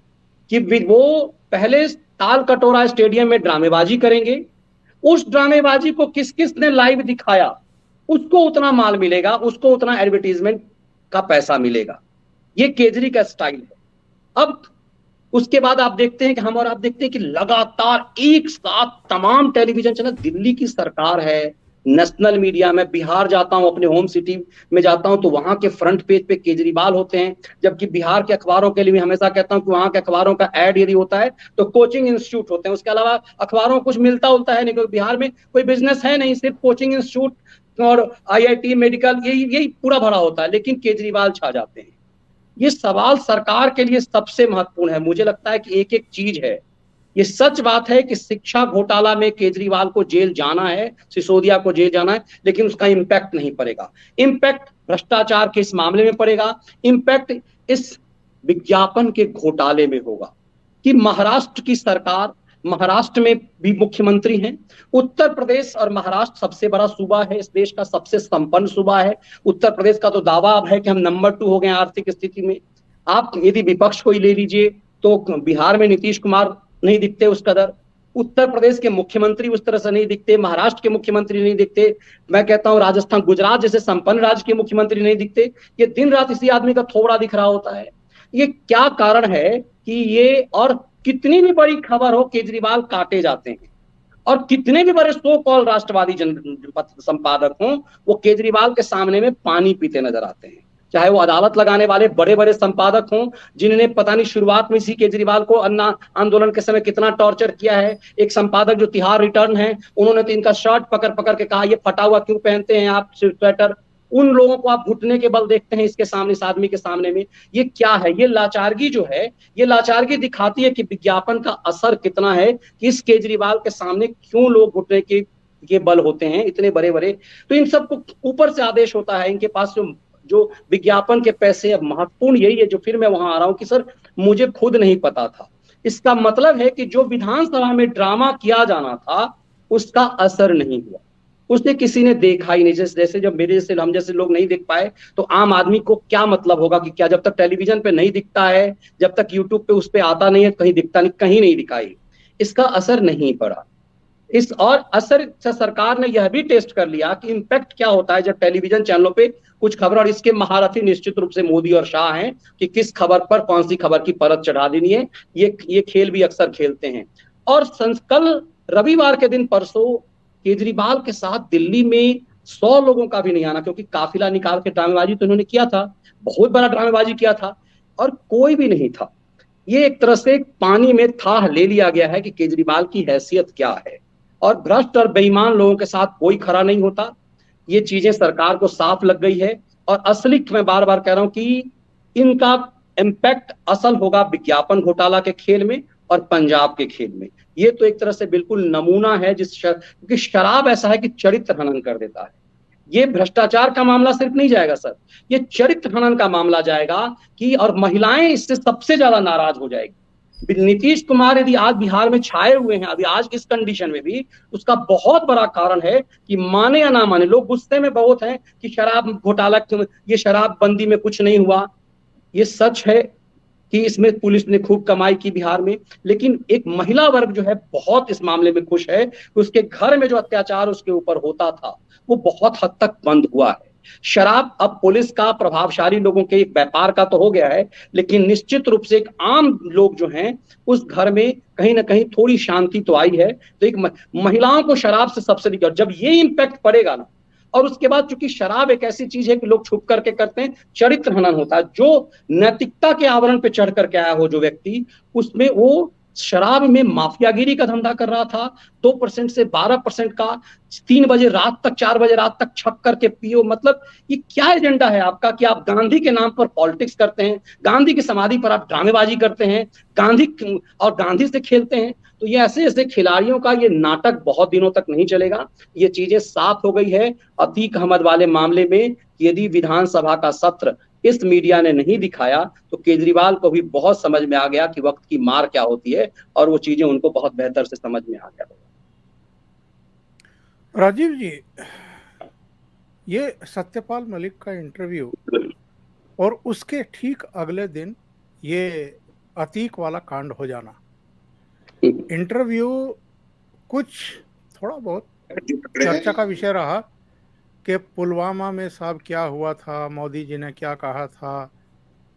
कि वो पहले ताल कटोरा स्टेडियम में ड्रामेबाजी करेंगे, उस ड्रामेबाजी को किस किस ने लाइव दिखाया उसको उतना माल मिलेगा, उसको उतना एडवर्टीजमेंट का पैसा मिलेगा। ये केजरी का स्टाइल है। अब उसके बाद आप देखते हैं कि हम और आप देखते हैं कि लगातार एक साथ तमाम टेलीविजन चैनल, दिल्ली की सरकार है, नेशनल मीडिया में, बिहार जाता हूं, अपने होम सिटी में जाता हूं तो वहां के फ्रंट पेज पे केजरीवाल होते हैं। जबकि बिहार के अखबारों के लिए मैं हमेशा कहता हूं कि वहां के अखबारों का ऐड यदि होता है तो कोचिंग इंस्टीट्यूट होते हैं, उसके अलावा अखबारों को कुछ मिलता उलता है नहीं, क्योंकि बिहार में कोई बिजनेस है नहीं, सिर्फ कोचिंग इंस्टीट्यूट और IIT मेडिकल यही पूरा भरा होता है। लेकिन केजरीवाल छा जाते हैं। ये सवाल सरकार के लिए सबसे महत्वपूर्ण है। मुझे लगता है कि एक एक चीज है। ये सच बात है कि शिक्षा घोटाला में केजरीवाल को जेल जाना है, सिसोदिया को जेल जाना है, लेकिन उसका इंपैक्ट नहीं पड़ेगा। इंपैक्ट भ्रष्टाचार के इस मामले में पड़ेगा, इंपैक्ट इस विज्ञापन के घोटाले में होगा कि महाराष्ट्र की सरकार, महाराष्ट्र में भी मुख्यमंत्री हैं, उत्तर प्रदेश और महाराष्ट्र सबसे बड़ा सूबा है, इस देश का सबसे संपन्न सूबा है। उत्तर प्रदेश का तो दावा अब है कि हम नंबर 2 हो गए आर्थिक स्थिति में। आप यदि विपक्ष को ही ले लीजिए तो बिहार में नीतीश कुमार नहीं दिखते उस कदर, उत्तर प्रदेश के मुख्यमंत्री उस तरह से नहीं दिखते, महाराष्ट्र के मुख्यमंत्री नहीं दिखते, मैं कहता हूं राजस्थान, गुजरात जैसे संपन्न राज्य के मुख्यमंत्री नहीं दिखते। ये दिन रात इसी आदमी का थोबड़ा दिख रहा होता है। ये क्या कारण है कि ये, और कितनी भी बड़ी खबर हो केजरीवाल काटे जाते हैं, और कितने भी बड़े सो कॉल राष्ट्रवादी संपादक हों वो केजरीवाल के सामने में पानी पीते नजर आते हैं। चाहे वो अदालत लगाने वाले बड़े बड़े संपादक हों, जिन्होंने पता नहीं शुरुआत में इसी केजरीवाल को अन्ना आंदोलन के समय कितना टॉर्चर किया है। एक संपादक जो तिहाड़ रिटर्न है, उन्होंने तो इनका शर्ट पकड़ पकड़ के कहा ये फटा हुआ क्यों पहनते हैं आप स्वेटर। उन लोगों को आप घुटने के बल देखते हैं इसके सामने, इस आदमी के सामने में। ये क्या है? ये लाचारगी जो है, ये लाचारगी दिखाती है कि विज्ञापन का असर कितना है, कि इस केजरीवाल के सामने क्यों लोग घुटने के बल होते हैं इतने बड़े बड़े। तो इन सबको ऊपर से आदेश होता है, इनके पास जो विज्ञापन के पैसे। अब महत्वपूर्ण यही है, जो फिर मैं वहां आ रहा हूं कि सर मुझे खुद नहीं पता था। इसका मतलब है कि जो विधानसभा में ड्रामा किया जाना था उसका असर नहीं हुआ, उसने किसी ने देखा ही नहीं। जैसे जब मेरे जैसे, हम जैसे लोग नहीं देख पाए तो आम आदमी को क्या मतलब होगा कि क्या, जब तक टेलीविजन पे नहीं दिखता है, जब तक यूट्यूब पे उस पे आता नहीं है, कहीं दिखता नहीं, कहीं नहीं दिखाई, इसका असर नहीं पड़ा। इस और असर से सरकार ने यह भी टेस्ट कर लिया कि इम्पैक्ट क्या होता है जब टेलीविजन चैनलों पे कुछ खबर, और इसके महारथी निश्चित रूप से मोदी और शाह हैं कि किस खबर पर कौन सी खबर की परत चढ़ा देनी है। ये खेल भी अक्सर खेलते हैं। और कल रविवार के दिन, परसों, केजरीवाल के साथ दिल्ली में 100 लोगों का भी नहीं आना, क्योंकि काफिला निकाल के ड्रामेबाजी तो उन्होंने किया था, बहुत बड़ा ड्रामेबाजी किया था, और कोई भी नहीं था। ये एक तरह से पानी में थाह ले लिया गया है कि केजरीवाल की हैसियत क्या है, और भ्रष्ट और बेईमान लोगों के साथ कोई खड़ा नहीं होता। ये चीजें सरकार को साफ लग गई है। और असली, मैं बार बार कह रहा हूं कि इनका इम्पैक्ट असल होगा विज्ञापन घोटाला के खेल में और पंजाब के खेल में। ये तो एक तरह से बिल्कुल नमूना है, क्योंकि शराब ऐसा है कि चरित्र हनन कर देता है। ये भ्रष्टाचार का मामला सिर्फ नहीं जाएगा सर, ये चरित्र हनन का मामला जाएगा कि, और महिलाएं इससे सबसे ज्यादा नाराज हो जाएगी। नीतीश कुमार यदि आज बिहार में छाए हुए हैं, अभी आज इस कंडीशन में भी, उसका बहुत बड़ा कारण है कि माने या ना माने, लोग गुस्से में बहुत हैं कि शराब घोटाला, ये शराब बंदी में कुछ नहीं हुआ। ये सच है कि इसमें पुलिस ने खूब कमाई की बिहार में, लेकिन एक महिला वर्ग जो है बहुत इस मामले में खुश है कि उसके घर में जो अत्याचार उसके ऊपर होता था वो बहुत हद तक बंद हुआ है। शराब अब पुलिस का, प्रभावशाली लोगों के एक व्यापार का तो हो गया है, लेकिन निश्चित रूप से एक आम लोग जो हैं उस घर में कहीं ना कहीं थोड़ी शांति तो आई है। तो एक महिलाओं को शराब से सब्सिडी, और जब ये इम्पैक्ट पड़ेगा ना, और उसके बाद चूंकि शराब एक ऐसी चीज है कि लोग छुप करके करते हैं, चरित्र हनन होता है। जो नैतिकता के आवरण पे चढ़ करके आया हो जो व्यक्ति, उसमें वो शराब में माफियागिरी का धंधा कर रहा था, 2% से 12% का, 3 बजे रात तक, 4 बजे रात तक छप करके पियो। मतलब ये क्या एजेंडा है आपका कि आप गांधी के नाम पर पॉलिटिक्स करते हैं, गांधी की समाधि पर आप ड्रामेबाजी करते हैं, गांधी और गांधी से खेलते हैं। तो ये ऐसे ऐसे खिलाड़ियों का ये नाटक बहुत दिनों तक नहीं चलेगा। ये चीजें साफ हो गई है अतीक अहमद वाले मामले में। यदि विधानसभा का सत्र इस मीडिया ने नहीं दिखाया तो केजरीवाल को भी बहुत समझ में आ गया कि वक्त की मार क्या होती है, और वो चीजें उनको बहुत बेहतर से समझ में आ गया। राजीव जी, ये सत्यपाल मलिक का इंटरव्यू और उसके ठीक अगले दिन ये अतीक वाला कांड हो जाना, इंटरव्यू कुछ थोड़ा बहुत चर्चा का विषय रहा कि पुलवामा में साहब क्या हुआ था, मोदी जी ने क्या कहा था,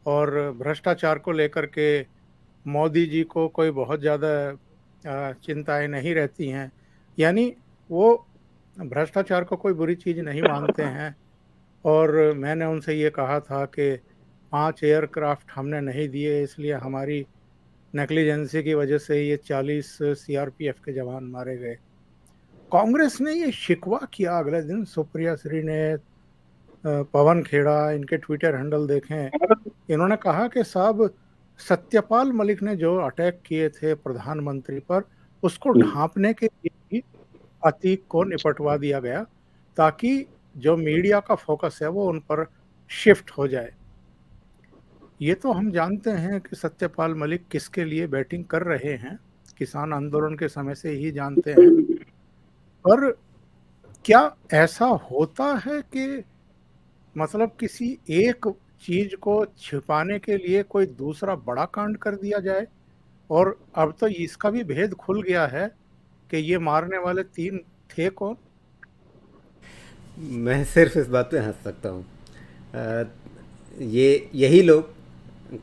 और भ्रष्टाचार को लेकर के मोदी जी को कोई बहुत ज़्यादा चिंताएं नहीं रहती हैं, यानी वो भ्रष्टाचार को कोई बुरी चीज़ नहीं मानते हैं। और मैंने उनसे ये कहा था कि 5 एयरक्राफ्ट हमने नहीं दिए, इसलिए हमारी नेग्लिजेंसी की वजह से ये 40 सीआरपीएफ के जवान मारे गए। कांग्रेस ने ये शिकवा किया अगले दिन, सुप्रिया श्री ने, पवन खेड़ा, इनके ट्विटर हैंडल देखें, इन्होंने कहा कि साहब सत्यपाल मलिक ने जो अटैक किए थे प्रधानमंत्री पर, उसको ढांपने के लिए भी अतीक को निपटवा दिया गया ताकि जो मीडिया का फोकस है वो उन पर शिफ्ट हो जाए। ये तो हम जानते हैं कि सत्यपाल मलिक किसके लिए बैटिंग कर रहे हैं, किसान आंदोलन के समय से ही जानते हैं। पर क्या ऐसा होता है कि मतलब किसी एक चीज को छिपाने के लिए कोई दूसरा बड़ा कांड कर दिया जाए? और अब तो इसका भी भेद खुल गया है कि ये मारने वाले 3 थे कौन? मैं सिर्फ इस बात पे हंस सकता हूँ। यही लोग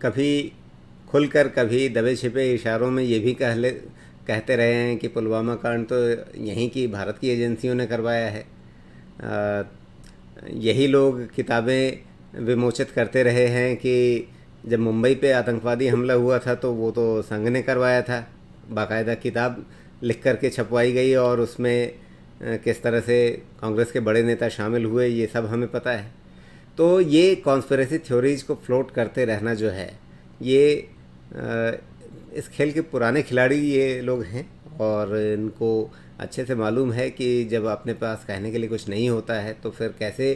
कभी खुलकर, कभी दबे छिपे इशारों में ये भी कहते रहे हैं कि पुलवामा कांड तो यहीं की भारत की एजेंसियों ने करवाया है। यही लोग किताबें विमोचित करते रहे हैं कि जब मुंबई पे आतंकवादी हमला हुआ था तो वो तो संघ ने करवाया था। बाकायदा किताब लिख करके छपवाई गई और उसमें किस तरह से कांग्रेस के बड़े नेता शामिल हुए ये सब हमें पता है। तो ये कॉन्स्पिरेसी थ्योरीज को फ्लोट करते रहना जो है, ये इस खेल के पुराने खिलाड़ी ये लोग हैं और इनको अच्छे से मालूम है कि जब अपने पास कहने के लिए कुछ नहीं होता है तो फिर कैसे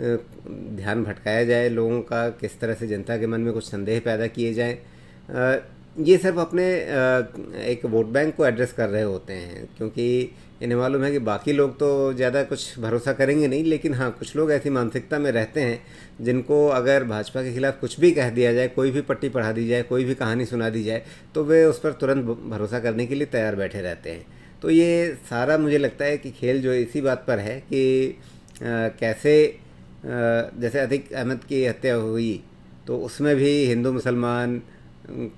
ध्यान भटकाया जाए लोगों का, किस तरह से जनता के मन में कुछ संदेह पैदा किए जाएं। ये सिर्फ अपने एक वोट बैंक को एड्रेस कर रहे होते हैं, क्योंकि इन्हें मालूम है कि बाकी लोग तो ज़्यादा कुछ भरोसा करेंगे नहीं, लेकिन हाँ कुछ लोग ऐसी मानसिकता में रहते हैं जिनको अगर भाजपा के खिलाफ कुछ भी कह दिया जाए, कोई भी पट्टी पढ़ा दी जाए, कोई भी कहानी सुना दी जाए, तो वे उस पर तुरंत भरोसा करने के लिए तैयार बैठे रहते हैं। तो ये सारा मुझे लगता है कि खेल जो इसी बात पर है कि कैसे जैसे अतीक अहमद की हत्या हुई तो उसमें भी हिंदू मुसलमान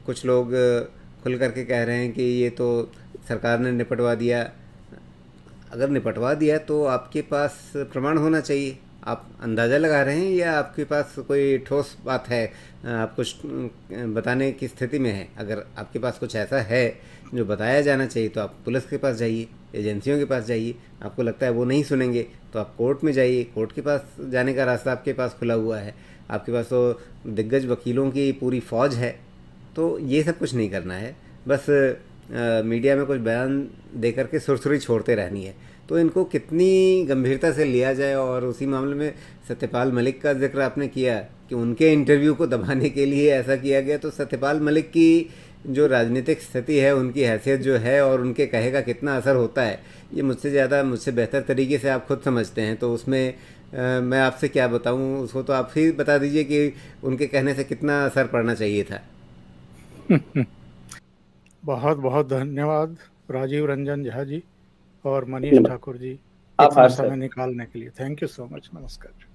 कुछ लोग खुल करके कह रहे हैं कि ये तो सरकार ने निपटवा दिया। अगर निपटवा दिया तो आपके पास प्रमाण होना चाहिए। आप अंदाज़ा लगा रहे हैं या आपके पास कोई ठोस बात है, आप कुछ बताने की स्थिति में है? अगर आपके पास कुछ ऐसा है जो बताया जाना चाहिए तो आप पुलिस के पास जाइए, एजेंसियों के पास जाइए। आपको लगता है वो नहीं सुनेंगे तो आप कोर्ट में जाइए, कोर्ट के पास जाने का रास्ता आपके पास खुला हुआ है। आपके पास तो दिग्गज वकीलों की पूरी फ़ौज है। तो ये सब कुछ नहीं करना है, बस मीडिया में कुछ बयान दे करके सुरसुरी छोड़ते रहनी है। तो इनको कितनी गंभीरता से लिया जाए। और उसी मामले में सत्यपाल मलिक का जिक्र आपने किया कि उनके इंटरव्यू को दबाने के लिए ऐसा किया गया, तो सत्यपाल मलिक की जो राजनीतिक स्थिति है, उनकी हैसियत जो है और उनके कहे का कितना असर होता है, ये मुझसे बेहतर तरीके से आप खुद समझते हैं। तो उसमें मैं आपसे क्या बताऊं, उसको तो आप ही बता दीजिए कि उनके कहने से कितना असर पड़ना चाहिए था। बहुत बहुत धन्यवाद राजीव रंजन झा जी और मनीष ठाकुर जी इतना समय निकालने के लिए। Thank you so much. नमस्कार।